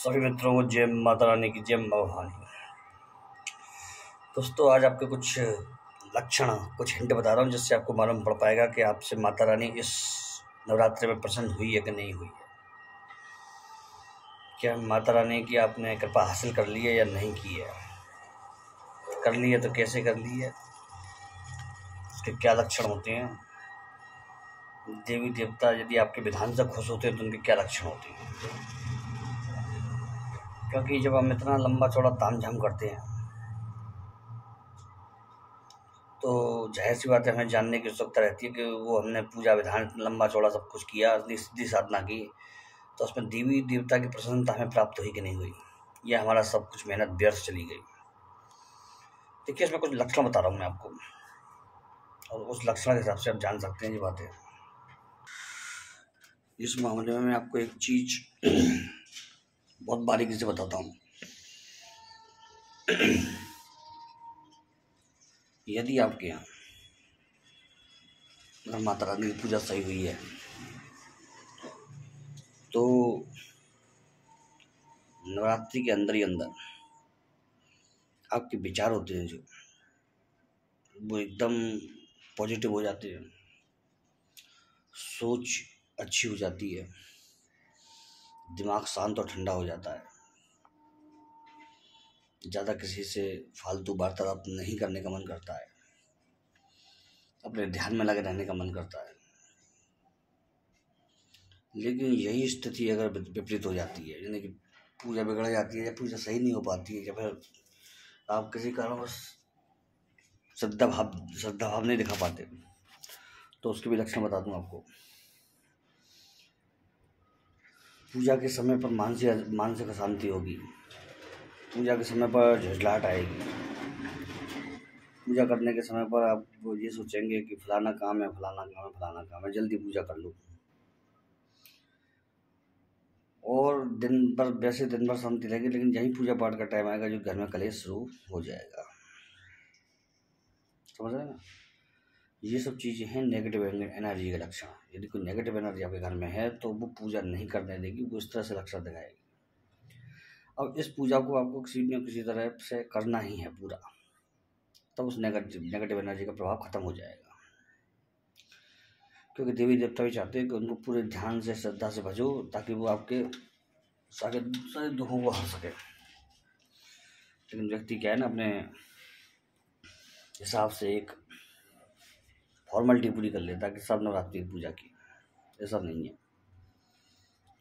सभी मित्रों को जय माता रानी की जय माँ भवानी। दोस्तों, आज आपके कुछ लक्षण, कुछ हिंट बता रहा हूँ जिससे आपको मालूम पड़ पाएगा कि आपसे माता रानी इस नवरात्रि में प्रसन्न हुई है कि नहीं हुई है। क्या माता रानी की आपने कृपा हासिल कर ली है या नहीं की है? कर ली है तो कैसे कर ली है, उसके क्या लक्षण होते हैं? देवी देवता यदि आपके विधान से खुश होते हैं तो उनके क्या लक्षण होते हैं? क्योंकि जब हम इतना लंबा चौड़ा तामझाम करते हैं तो जाहिर सी बात है, हमें जानने की उत्सुकता रहती है कि वो हमने पूजा विधान लंबा चौड़ा सब कुछ किया, सिद्धि साधना की, तो उसमें देवी देवता की प्रसन्नता हमें प्राप्त हुई कि नहीं हुई, या हमारा सब कुछ मेहनत व्यर्थ चली गई। देखिए, इसमें कुछ लक्षण बता रहा हूँ मैं आपको, और उस लक्षण के हिसाब से आप जान सकते हैं ये बातें। इस मामले में मैं आपको एक चीज बहुत बारीकी से बताता हूँ। यदि आपके यहाँ अगर माता रानी की पूजा सही हुई है तो नवरात्रि के अंदर ही अंदर आपके विचार होते हैं जो वो एकदम पॉजिटिव हो जाते हैं, सोच अच्छी हो जाती है, दिमाग शांत और ठंडा हो जाता है, ज़्यादा किसी से फालतू वार्तालाप नहीं करने का मन करता है, अपने ध्यान में लगे रहने का मन करता है। लेकिन यही स्थिति अगर विपरीत हो जाती है, यानी कि पूजा बिगड़ जाती है या पूजा सही नहीं हो पाती है, या फिर आप किसी कारणवश श्रद्धा भाव नहीं दिखा पाते, तो उसके भी लक्षण बता दूं आपको। पूजा के समय पर मानसिक अशांति होगी, पूजा के समय पर झुंझलाहट आएगी, पूजा करने के समय पर आप ये सोचेंगे कि फलाना काम है, जल्दी पूजा कर लूँ। और दिन भर शांति रहेगी, लेकिन यही पूजा पाठ का टाइम आएगा जो घर में कलेश शुरू हो जाएगा। समझ रहे हैं ना? ये सब चीज़ें हैं नेगेटिव एनर्जी के लक्षण। यदि कोई नेगेटिव एनर्जी आपके घर में है तो वो पूजा नहीं करने देगी, वो इस तरह से लक्षण दिखाएगी। अब इस पूजा को आपको किसी न किसी तरह से करना ही है पूरा, तब उस नेगेटिव एनर्जी का प्रभाव खत्म हो जाएगा। क्योंकि देवी देवता भी चाहते हैं कि उनको पूरे ध्यान से श्रद्धा से भजो, ताकि वो आपके सारे दुखों को हर सके। लेकिन व्यक्ति क्या है ना, अपने हिसाब से एक फॉर्मेलिटी पूरी कर लेता है कि सब नवरात्रि की पूजा की। ऐसा नहीं है,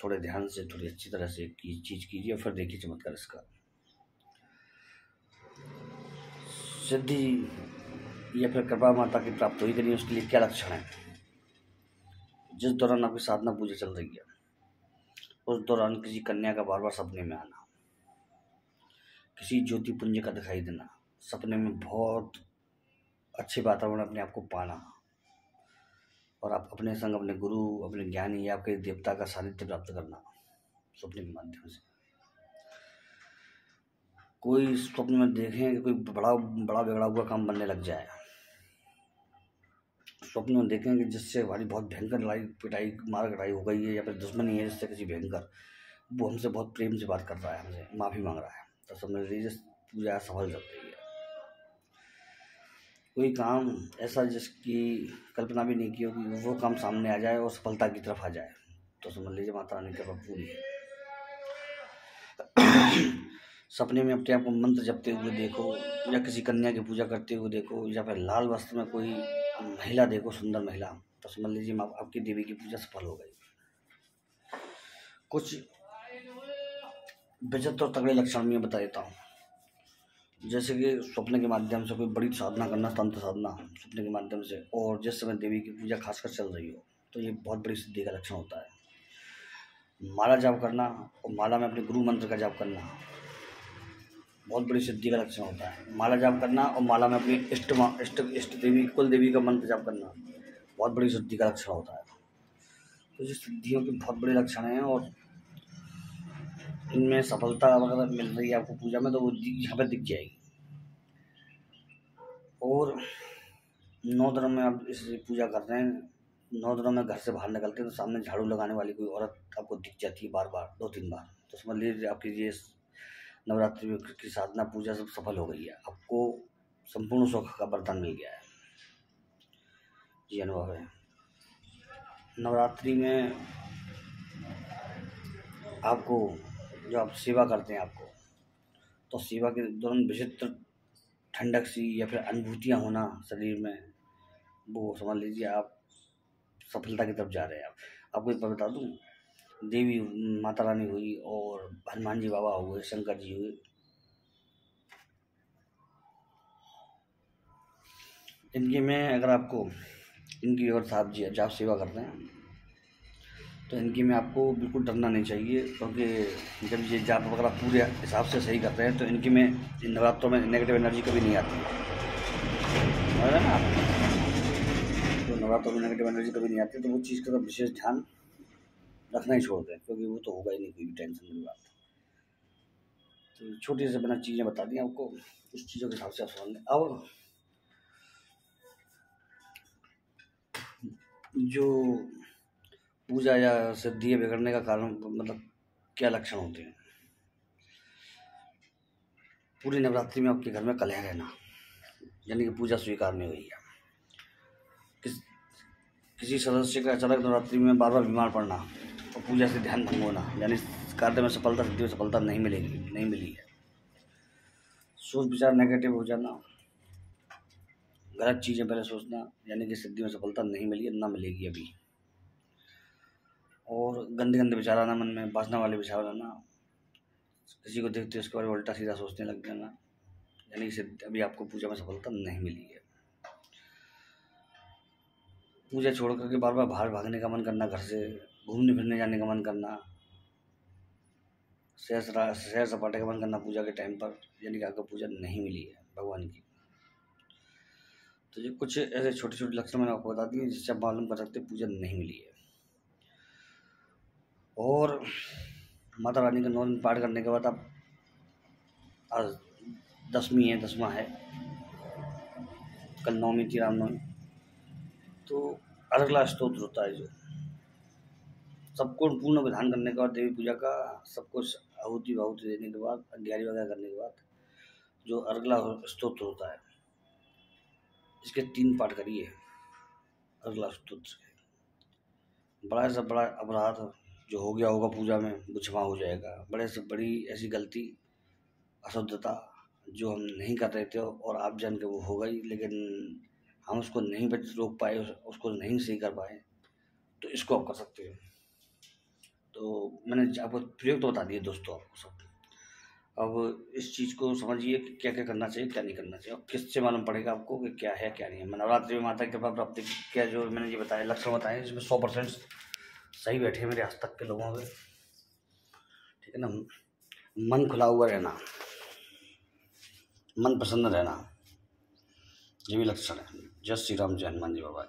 थोड़े ध्यान से, थोड़ी अच्छी तरह से चीज़ कीजिए, फिर देखिए चमत्कार इसका। सिद्धि या फिर कृपा माता की प्राप्त हुई कि नहीं, उसके लिए क्या लक्षण है? जिस दौरान आपकी साधना पूजा चल रही है उस दौरान किसी कन्या का बार बार सपने में आना, किसी ज्योति पुंज का दिखाई देना, सपने में बहुत अच्छे वातावरण अपने आप को पाना, और आप अपने संग अपने गुरु, अपने ज्ञानी या आपके देवता का सानिध्य प्राप्त करना स्वप्न के माध्यम से। कोई स्वप्न में देखें कि कोई बड़ा बिगड़ा हुआ काम बनने लग जाए, स्वप्न में देखें कि जिससे हमारी बहुत भयंकर लड़ाई पिटाई मार कटाई हो गई है, या फिर दुश्मनी है जिससे किसी भयंकर, वो हमसे बहुत प्रेम से बात कर रहा है, हमसे माफ़ी मांग रहा है, तो समझ लीजिए पूजा सफल चल रही है। कोई काम ऐसा जिसकी कल्पना भी नहीं की होगी, वो काम सामने आ जाए और सफलता की तरफ आ जाए, तो समझ लीजिए माता रानी की कृपा पूरी है। सपने में अपने आप को मंत्र जपते हुए देखो, या किसी कन्या की पूजा करते हुए देखो, या फिर लाल वस्त्र में कोई महिला देखो, सुंदर महिला, तो समझ लीजिए आपकी देवी की पूजा सफल हो गई। कुछ विचित्र और तगड़े लक्षण मैं बता देता हूँ, जैसे कि स्वप्न के माध्यम से कोई बड़ी साधना करना, तंत्र साधना स्वप्न के माध्यम से, और जिस समय देवी की पूजा खासकर चल रही हो, तो ये बहुत बड़ी सिद्धि का लक्षण होता है। माला जाप करना और माला में अपने गुरु मंत्र का जाप करना बहुत बड़ी सिद्धि का लक्षण होता है। माला जाप करना और माला में अपनी इष्ट देवी, कुल देवी का मंत्र जाप करना बहुत बड़ी सिद्धि का लक्षण होता है। तो ये सिद्धियों के बहुत बड़े लक्षण हैं, और इनमें सफलता अगर मिल रही है आपको पूजा में, तो वो यहाँ पर दिख जाएगी। और 9 दिनों में आप इस पूजा कर रहे हैं, 9 दिनों में घर से बाहर निकलते हैं तो सामने झाड़ू लगाने वाली कोई औरत आपको दिख जाती है बार बार, 2-3 बार, तो समझ लीजिए आपकी ये नवरात्रि की साधना पूजा सब सफल हो गई है, आपको संपूर्ण सुख का वरदान मिल गया है। ये अनुभव है। नवरात्रि में आपको जो आप सेवा करते हैं आपको, तो सेवा के दौरान विचित्र ठंडक सी या फिर अनुभूतियाँ होना शरीर में, वो समझ लीजिए आप सफलता की तरफ जा रहे हैं। आपको एक बात बता दूं, देवी माता रानी हुई और हनुमान जी बाबा हुए, शंकर जी हुए, इनके में अगर आपको इनकी अगर साहब जी आप सेवा करते हैं तो इनकी में आपको बिल्कुल डरना नहीं चाहिए, क्योंकि जब ये जाप वगैरह पूरे हिसाब से सही करते हैं तो इनकी में इन नवरात्रों में नेगेटिव एनर्जी कभी नहीं आती है, समझ रहे हैं ना आप। तो नवरात्रों में नेगेटिव एनर्जी कभी नहीं आती, तो वो चीज़ का तो विशेष ध्यान रखना ही छोड़ दें, क्योंकि वो तो होगा ही नहीं, कोई भी टेंशन की बात। तो छोटी से बना चीज़ें बता दी आपको, उस चीज़ों के हिसाब से आप समझ लें। अब जो पूजा या सिद्धि बिगड़ने का कारण मतलब क्या लक्षण होते हैं। पूरी नवरात्रि में आपके घर में कलह रहना, यानी कि पूजा स्वीकार नहीं हुई है। किसी सदस्य का अचानक नवरात्रि में बार बार बीमार पड़ना और पूजा से ध्यान भंग होना, यानी कार्य में सफलता सिद्धि में सफलता नहीं मिली है। सोच विचार नेगेटिव हो जाना, गलत चीज़ें पहले सोचना, यानी कि सिद्धि में सफलता नहीं मिली है, ना मिलेगी अभी। और गंदे गंदे विचार आना मन में, वासना वाले विचार आना, किसी को देखते उसके बारे में उल्टा सीधा सोचने लग जाना, यानी कि अभी आपको पूजा में सफलता नहीं मिली है। पूजा छोड़ करके बार बार बाहर भागने का मन करना, घर से घूमने फिरने जाने का मन करना, सैर सपाटे का मन करना पूजा के टाइम पर, यानी कि आपको पूजा नहीं मिली है भगवान की। तो ये कुछ ऐसे छोटे छोटे लक्षण मैंने आपको बता दिए जिससे आप मालूम कर सकते पूजा नहीं मिली है। और माता रानी का 9 दिन पाठ करने के बाद आप, आज 10वीं है, 10वां है, कल 9वीं थी रामनवमी, तो अर्गला स्तोत्र होता है जो सबको पूर्ण विधान करने के बाद देवी पूजा का सब कुछ आहुति वाहुति देने के बाद, 11 वगैरह करने के बाद जो अर्गला स्तोत्र होता है, इसके 3 पाठ करिए। अर्गला स्तोत्र बड़ा से बड़ा अपराध जो हो गया होगा पूजा में वो क्षमा हो जाएगा। बड़े से बड़ी ऐसी गलती, अशुद्धता जो हम नहीं कर रहे थे और आप जान के वो हो गई, लेकिन हम उसको नहीं रोक पाए, उसको नहीं सही कर पाए, तो इसको आप कर सकते हैं। तो मैंने आपको प्रयोग तो बता दिए दोस्तों आपको सब। अब इस चीज़ को समझिए कि क्या क्या करना चाहिए, क्या नहीं करना चाहिए, और किससे मालूम पड़ेगा आपको कि क्या है क्या नहीं है। नवरात्रि में माता की कृपा प्राप्ति क्या जो मैंने ये बताया लक्षण बताए, इसमें 100% सही बैठे मेरे आज तक के लोगों के, ठीक है ना। मन खुला हुआ रहना, मन प्रसन्न रहना, ये भी लक्षण है। जय श्री राम, जय हनुमान जी बाबा।